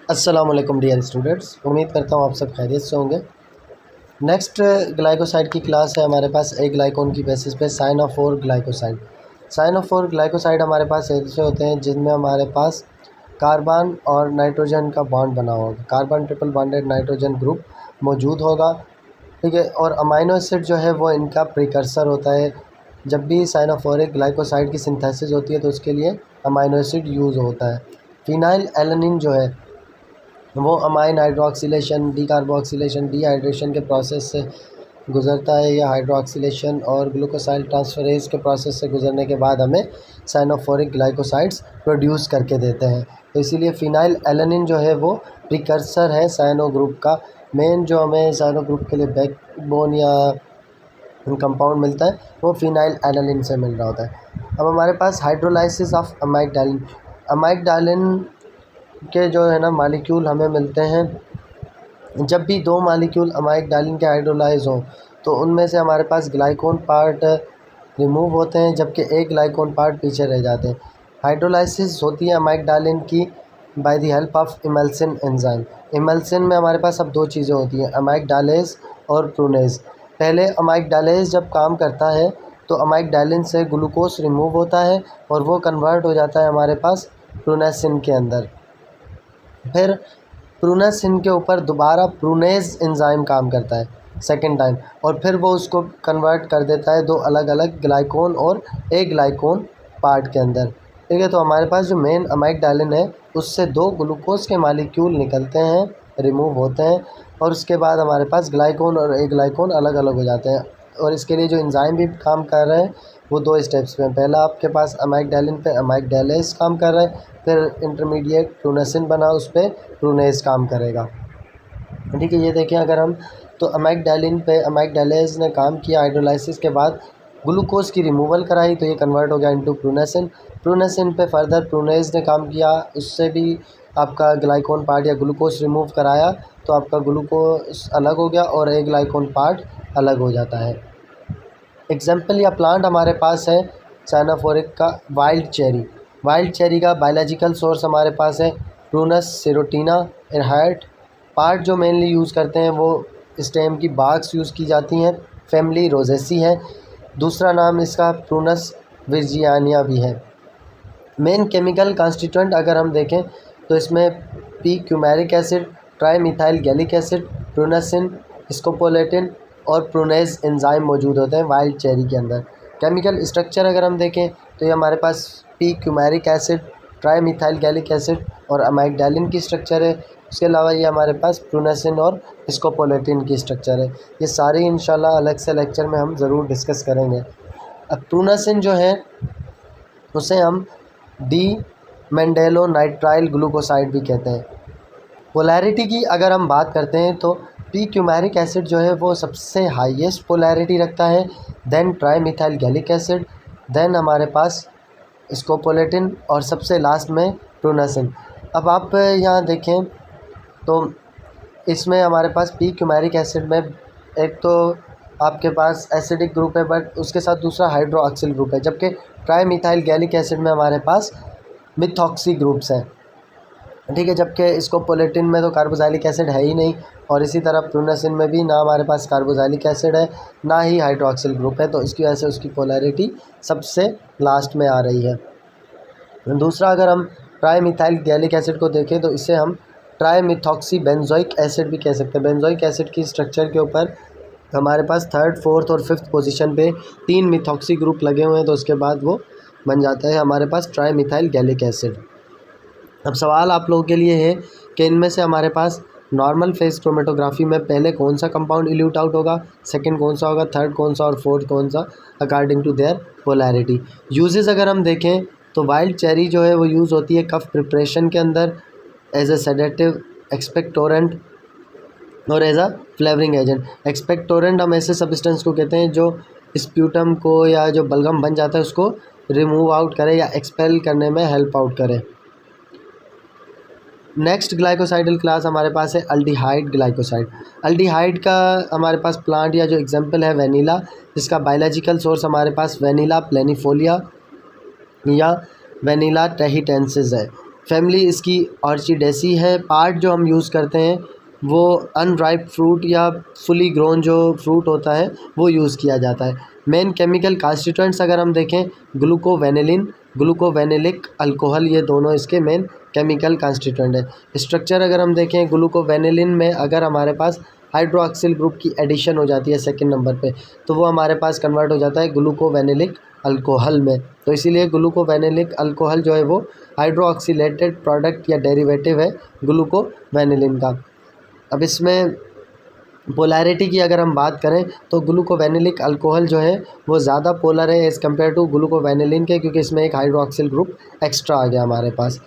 अस्सलाम वालेकुम dear students, उम्मीद करता हूँ आप सब खैरियत से होंगे। नेक्स्ट ग्लाइकोसाइड की क्लास है हमारे पास ए ग्लाइकोन की बेसिस पे साइनोफोर ग्लाइकोसाइड। साइनोफोर ग्लाइकोसाइड हमारे पास ऐसे होते हैं जिनमें हमारे पास कार्बन और नाइट्रोजन का बॉन्ड बना होगा, carbon triple bonded nitrogen group मौजूद होगा, ठीक है। और अमाइनो एसिड जो है वो इनका प्रिकर्सर होता है। जब भी साइनोफोरिक ग्लाइकोसाइड की सिंथेसिस होती है तो उसके लिए अमाइनो एसिड यूज़ होता है। फिनाइल एलानिन जो है वो अमाइन हाइड्रोक्सिलेशन, डीकार्बोक्सिलेशन, डिहाइड्रेशन के प्रोसेस से गुज़रता है। या हाइड्रोक्सिलेशन और ग्लूकोसाइल ट्रांसफरेज के प्रोसेस से गुजरने के बाद हमें साइनोफोरिक ग्लाइकोसाइड्स प्रोड्यूस करके देते हैं। तो इसीलिए फिनाइल एलानिन जो है वो प्रिकर्सर है साइनो ग्रुप का। मेन जो हमें साइनो ग्रुप के लिए बैकबोन या कंपाउंड मिलता है वो फिनाइल एलानिन से मिल रहा होता है। अब हमारे पास हाइड्रोलाइसिस ऑफ अमाइगडालिन, अमाइगडालिन के जो है ना मालिक्यूल हमें मिलते हैं। जब भी दो मालिक्यूल अमाइगडालिन के हाइड्रोलाइज हों तो उनमें से हमारे पास ग्लाइकोन पार्ट रिमूव होते हैं, जबकि एक ग्लाइकोन पार्ट पीछे रह जाते हैं। हाइड्रोलाइसिस होती है अमाइगडालिन की by the help of emulsion enzyme. Emulsion में हमारे पास अब दो चीज़ें होती हैं, अमाइगडालेज और प्रूनेज। पहले अमाइगडालेज जब काम करता है तो अमाइगडालिन से ग्लूकोज रिमूव होता है और वो कन्वर्ट हो जाता है हमारे पास प्रूनेसिन के अंदर। फिर प्रूनेसिन के ऊपर दोबारा प्रूनेज एंजाइम काम करता है सेकेंड टाइम, और फिर वो उसको कन्वर्ट कर देता है दो अलग अलग ग्लाइकोन और एक ग्लाइकोन पार्ट के अंदर, ठीक है। तो हमारे पास जो मेन अमाइगडालिन है उससे दो ग्लूकोज के मालिक्यूल निकलते हैं, रिमूव होते हैं, और उसके बाद हमारे पास ग्लाइकोन और एक ग्लाइकोन अलग अलग हो जाते हैं। और इसके लिए जो एंजाइम भी काम कर रहे हैं वो दो स्टेप्स में, पहला आपके पास अमाइगडालिन पे अमाइगडालेज काम कर रहा है, फिर इंटरमीडिएट प्रूनेसिन बना उस पर प्रूनेज काम करेगा, ठीक है। ये देखें अगर हम तो अमाइगडालिन पे अमाइगडालेज ने काम किया, हाइड्रोलाइसिस के बाद ग्लूकोज की रिमूवल कराई तो ये कन्वर्ट हो गया इनटू प्रूनेसिन। प्रूनेसिन पे फर्दर प्रूनेज ने काम किया, उससे भी आपका ग्लाइकोन पार्ट या ग्लूकोज रिमूव कराया तो आपका ग्लूकोज अलग हो गया और एक ग्लाइकोन पार्ट अलग हो जाता है। एग्जाम्पल या प्लांट हमारे पास है साइनोफोरिक का वाइल्ड चेरी। वाइल्ड चेरी का बायोलॉजिकल सोर्स हमारे पास है प्रूनस सिरोटीना इनहर्ट। पार्ट जो मेनली यूज़ करते हैं वो स्टेम की बाग्स यूज़ की जाती हैं, फैमिली रोजेसी है, दूसरा नाम इसका प्रूनस विर्जियानिया भी है। मेन केमिकल कॉन्स्टिट्यूएंट अगर हम देखें तो इसमें P coumaric acid, trimethyl gallic acid, prunasin, scopoletin और प्रूनेज एंजाइम मौजूद होते हैं वाइल्ड चेरी के अंदर। केमिकल स्ट्रक्चर अगर हम देखें तो ये हमारे पास P coumaric acid, trimethyl gallic acid और अमाइगडालिन की स्ट्रक्चर है। उसके अलावा ये हमारे पास प्रूनेसिन और स्कोपोलेटिन की स्ट्रक्चर है। ये सारी इंशाल्लाह अलग से लेक्चर में हम ज़रूर डिस्कस करेंगे। अब प्रूनेसिन जो है उसे हम डी मेंडेलो नाइट्राइल ग्लूकोसाइड भी कहते हैं। पोलैरिटी की अगर हम बात करते हैं तो पी क्यूमेरिक एसिड जो है वो सबसे हाईएस्ट पोलैरिटी रखता है, then trimethyl gallic acid, then हमारे पास स्कोपोलेटिन और सबसे लास्ट में प्रूनेसिन। अब आप यहाँ देखें तो इसमें हमारे पास पी क्यूमेरिक एसिड में एक तो आपके पास एसिडिक ग्रुप है बट उसके साथ दूसरा हाइड्रोक्सिल ग्रुप है, जबकि ट्राई मिथाइल गैलिक एसिड में हमारे पास मिथॉक्सी ग्रुप्स हैं, ठीक है। जबकि स्कोपोलेटिन में तो कार्बोक्सिलिक एसिड है ही नहीं, और इसी तरह प्रूनेसिन में भी ना हमारे पास कार्बोक्सिलिक एसिड है ना ही हाइड्रोक्सिल ग्रुप है, तो इसकी वजह से उसकी पोलैरिटी सबसे लास्ट में आ रही है। दूसरा अगर हम ट्राई मिथाइल गैलिक एसिड को देखें तो इसे हम ट्राई मिथॉक्सी बेंजोइक एसिड भी कह सकते हैं। बेंजोइक एसिड की स्ट्रक्चर के ऊपर हमारे पास थर्ड, फोर्थ और फिफ्थ पोजीशन पे 3 मिथॉक्सी ग्रुप लगे हुए हैं, तो उसके बाद वो बन जाता है हमारे पास ट्राई मिथाइल गैलिक एसिड। अब सवाल आप लोगों के लिए है कि इनमें से हमारे पास नॉर्मल फेज क्रोमेटोग्राफी में पहले कौन सा कंपाउंड इल्यूट आउट होगा, सेकंड कौन सा होगा, थर्ड कौन सा और फोर्थ कौन सा, according to their polarity. Uses अगर हम देखें तो वाइल्ड चेरी जो है वो यूज़ होती है कफ प्रिपरेशन के अंदर एज ए सेडेटिव, एक्सपेक्टोरेंट और as a flavouring agent. Expectorant हम ऐसे सब्सटेंस को कहते हैं जो स्प्यूटम को या जो बलगम बन जाता है उसको रिमूव आउट करे या एक्सपेल करने में हेल्प आउट करे। नेक्स्ट ग्लाइकोसाइडल क्लास हमारे पास है अल्डिहाइड ग्लाइकोसाइड। अल्डिहाइड का हमारे पास प्लांट या जो एग्जांपल है वेनिला, जिसका बायोलॉजिकल सोर्स हमारे पास वेनिला प्लेनिफोलिया या वेनिला टेहिटेंसिस है। फैमिली इसकी ऑर्चिडेसी है। पार्ट जो हम यूज़ करते हैं वो अनराइप फ्रूट या फुली ग्रोन जो फ्रूट होता है वो यूज़ किया जाता है। मेन केमिकल कॉन्स्टिट्यूएंट्स अगर हम देखें, ग्लूकोवेनिलिन, ग्लूकोवेनिलिक अल्कोहल, ये दोनों इसके मेन केमिकल कॉन्स्टिट्यूएंट है। स्ट्रक्चर अगर हम देखें, ग्लूकोवेनिलिन में अगर हमारे पास हाइड्रोक्सिल ग्रुप की एडिशन हो जाती है सेकंड नंबर पे, तो वो हमारे पास कन्वर्ट हो जाता है ग्लूकोवेनिलिक अल्कोहल में। तो इसीलिए ग्लूकोवेनिलिक अल्कोहल जो है वो हाइड्रोक्सिलेटेड प्रोडक्ट या डेरिवेटिव है ग्लूकोवेनिलिन का। अब इसमें पोलैरिटी की अगर हम बात करें तो ग्लूकोवेनिलिक अल्कोहल जो है वो ज़्यादा पोलर है एज़ कम्पेयर टू ग्लूकोवेनिलिन के, क्योंकि इसमें एक हाइड्रोक्सिल ग्रुप एक्स्ट्रा आ गया हमारे पास।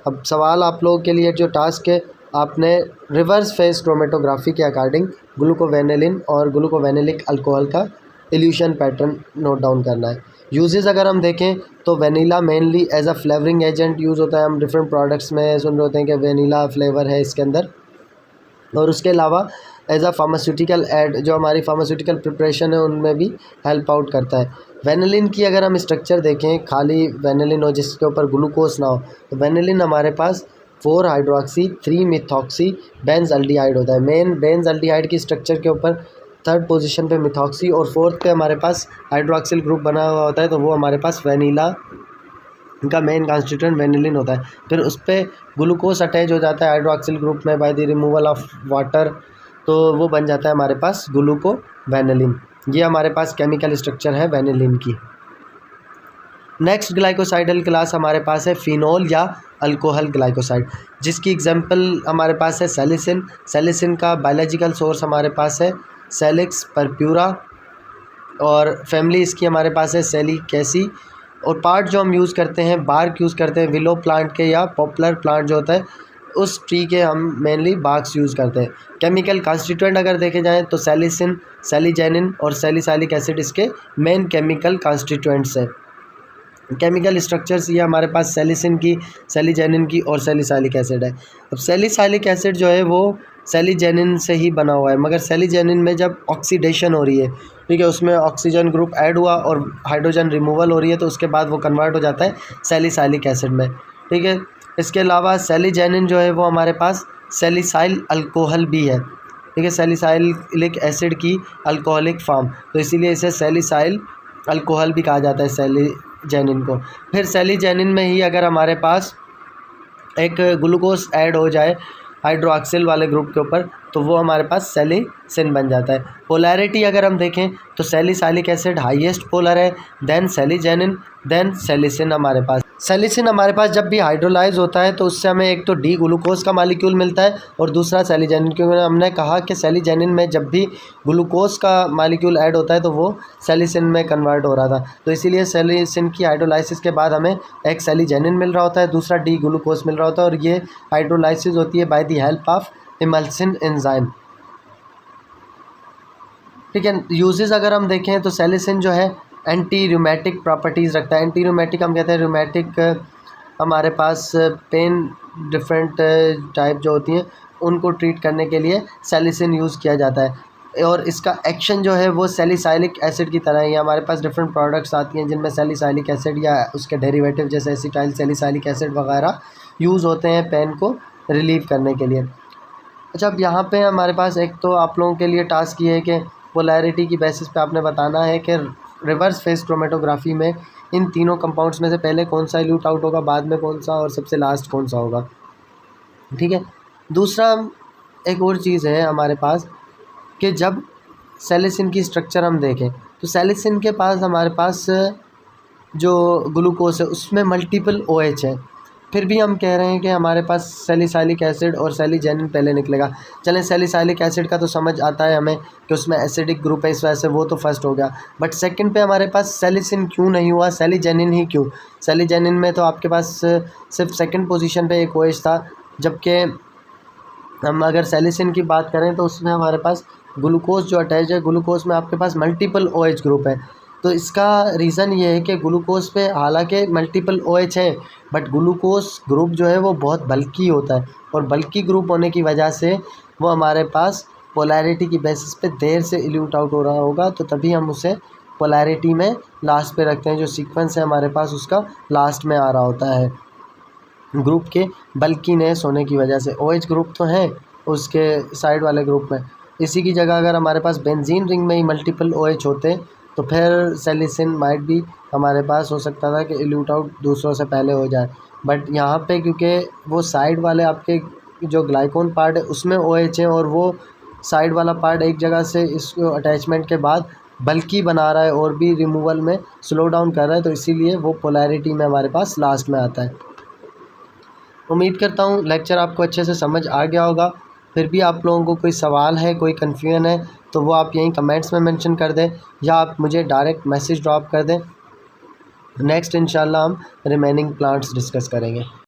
अब सवाल आप लोगों के लिए जो टास्क है, आपने रिवर्स फेस क्रोमेटोग्राफी के अकॉर्डिंग ग्लूकोवेनिलिन और ग्लूकोवेनिलिक अल्कोहल का इल्यूशन पैटर्न नोट डाउन करना है। यूजेस अगर हम देखें तो vanilla mainly as a flavouring agent use होता है। हम डिफरेंट प्रोडक्ट्स में सुन रहे होते हैं कि वेनीला फ्लेवर है इसके अंदर, और उसके अलावा एज अ फार्मास्यूटिकल एड, जो हमारी फार्मास्यूटिकल प्रिपरेशन है उनमें भी हेल्प आउट करता है। वेनिलिन की अगर हम स्ट्रक्चर देखें, खाली वेनिलिन हो जिसके ऊपर ग्लूकोज ना हो, तो वेनिलिन हमारे पास 4 हाइड्रोक्सी 3 मिथॉक्सी बेंजल्डिहाइड होता है। मेन बेंजल्डिहाइड की स्ट्रक्चर के ऊपर 3rd पोजीशन पे मिथॉक्सी और 4th पे हमारे पास हाइड्रोक्सिल ग्रुप बना हुआ होता है, तो वो हमारे पास वेनीला का मेन कॉन्स्टिट्यूएंट वेनिलिन होता है। फिर उस पर ग्लूकोज अटैच हो जाता है हाइड्रोक्सिल ग्रुप में by the removal of water, तो वो बन जाता है हमारे पास ग्लूकोवेनिलिन। ये हमारे पास केमिकल स्ट्रक्चर है वेनिलिन की। नेक्स्ट ग्लाइकोसाइडल क्लास हमारे पास है फिनोल या अल्कोहल ग्लाइकोसाइड, जिसकी एग्जांपल हमारे पास है सेलिसिन। सेलिसिन का बायोलॉजिकल सोर्स हमारे पास है सेलिक्स परप्यूरा, और फैमिली इसकी हमारे पास है सेलिकेसी। और पार्ट जो हम यूज़ करते हैं, बार्क यूज़ करते हैं विलो प्लांट के या पॉपुलर प्लांट जो होता है उस ट्री के हम मेनली बार्क्स यूज़ करते हैं। केमिकल कॉन्स्टिट्यूएंट अगर देखे जाएँ तो सेलिसिन, सेलिजेनिन और सेलिसाइलिक एसिड इसके मेन केमिकल कॉन्स्टिट्यूएंट्स हैं। केमिकल स्ट्रक्चर्स ये हमारे पास सेलिसिन की, सेलिजेनिन की और सेलिसाइलिक एसिड है। अब सेलिसाइलिक एसिड जो है वो सेलिजेनिन से ही बना हुआ है, मगर सेलिजेनिन में जब ऑक्सीडेशन हो रही है, ठीक है, उसमें ऑक्सीजन ग्रुप ऐड हुआ और हाइड्रोजन रिमूवल हो रही है, तो उसके बाद वो कन्वर्ट हो जाता है सेलिसाइलिक एसिड में, ठीक है। इसके अलावा सेलिजेनिन जो है वो हमारे पास सेलिसाइल अल्कोहल भी है, ठीक है, सेलिसाइलिक एसिड की अल्कोहलिक फॉर्म, तो इसीलिए इसे सेलिसाइल अल्कोहल भी कहा जाता है सेलिजेनिन को। फिर सेलिजेनिन में ही अगर हमारे पास एक ग्लूकोज ऐड हो जाए हाइड्रोक्सिल वाले ग्रुप के ऊपर, तो वो हमारे पास सेलिसिन बन जाता है। पोलैरिटी अगर हम देखें तो सेलिसाइलिक एसिड हाईएस्ट पोलर है, देन सेलिजेनिन, देन सेलिसिन। हमारे पास सेलिसिन हमारे पास जब भी हाइड्रोलाइज होता है तो उससे हमें एक तो डी ग्लूकोज का मालिक्यूल मिलता है और दूसरा सेलिजेनिन, क्योंकि हमने कहा कि सेलिजेनिन में जब भी ग्लूकोज का मालिक्यूल ऐड होता है तो वो सेलिसिन में कन्वर्ट हो रहा था, तो इसीलिए सेलिसिन की हाइड्रोलाइसिस के बाद हमें एक सेलिजेनिन मिल रहा होता है, दूसरा डी ग्लूकोज मिल रहा होता है, और ये हाइड्रोलाइसिस होती है by the help of emulsion enzyme, ठीक है। यूजेस अगर हम देखें तो सेलिसिन जो है एंटी रूमेटिक प्रॉपर्टीज़ रखता है। एंटी रूमेटिक हम कहते हैं, रूमेटिक हमारे पास पेन डिफरेंट टाइप जो होती हैं उनको ट्रीट करने के लिए सेलिसिन यूज़ किया जाता है, और इसका एक्शन जो है वो सेलिसाइलिक एसिड की तरह ही है। हमारे पास डिफरेंट प्रोडक्ट्स आती हैं जिनमें सेलिसाइलिक एसिड या उसके डेरिवेटिव जैसे एसिटाइल सैलिसाइलिक एसिड वगैरह यूज़ होते हैं पेन को रिलीव करने के लिए। अच्छा, अब यहाँ पे हमारे पास एक तो आप लोगों के लिए टास्क ये है कि पोलैरिटी की बेसिस पे आपने बताना है कि रिवर्स फेस क्रोमेटोग्राफी में इन तीनों कंपाउंड्स में से पहले कौन सा इल्यूट आउट होगा, बाद में कौन सा, और सबसे लास्ट कौन सा होगा, ठीक है। दूसरा एक और चीज़ है हमारे पास कि जब सेलिसिन की स्ट्रक्चर हम देखें तो सेलिसिन के पास हमारे पास जो ग्लूकोज है उसमें मल्टीपल OH है, फिर भी हम कह रहे हैं कि हमारे पास सेलिसाइलिक एसिड और सेलिजेनिन पहले निकलेगा। चलें, सेलिसाइलिक एसिड का तो समझ आता है हमें कि उसमें एसिडिक ग्रुप है, इस वजह से वो तो फर्स्ट हो गया, बट सेकंड पे हमारे पास सेलिसिन क्यों नहीं हुआ, सेलिजेनिन ही क्यों? सेलिजेनिन में तो आपके पास सिर्फ सेकंड पोजीशन पे एक OH था, जबकि हम अगर सेलिसिन की बात करें तो उसमें हमारे पास ग्लूकोज जो अटैच है, ग्लूकोज में आपके पास मल्टीपल OH ग्रुप है। तो इसका रीज़न ये है कि ग्लूकोज पे हालांकि मल्टीपल OH है, बट ग्लूकोज ग्रुप जो है वो बहुत बल्की होता है, और बल्की ग्रुप होने की वजह से वो हमारे पास पोलैरिटी की बेसिस पे देर से इल्यूट आउट हो रहा होगा, तो तभी हम उसे पोलैरिटी में लास्ट पे रखते हैं। जो सीक्वेंस है हमारे पास उसका लास्ट में आ रहा होता है। ग्रुप के बल्कीनेस होने की वजह से। OH ग्रुप तो हैं उसके साइड वाले ग्रुप में, इसी की जगह अगर हमारे पास बेंजीन रिंग में ही मल्टीपल OH होते तो फिर सेलिसिन माइट भी हमारे पास हो सकता था कि इल्यूट आउट दूसरों से पहले हो जाए। बट यहाँ पे क्योंकि वो साइड वाले आपके जो ग्लाइकोन पार्ट है उसमें OH है और वो साइड वाला पार्ट एक जगह से इसको अटैचमेंट के बाद बल्कि बना रहा है और भी रिमूवल में स्लो डाउन कर रहा है, तो इसीलिए वो पोलैरिटी में हमारे पास लास्ट में आता है। उम्मीद करता हूँ लेक्चर आपको अच्छे से समझ आ गया होगा। फिर भी आप लोगों को कोई सवाल है, कोई कन्फ्यूजन है तो वो आप यहीं कमेंट्स में मेंशन कर दें या आप मुझे डायरेक्ट मैसेज ड्रॉप कर दें। नेक्स्ट इंशाल्लाह हम रिमेनिंग प्लांट्स डिस्कस करेंगे।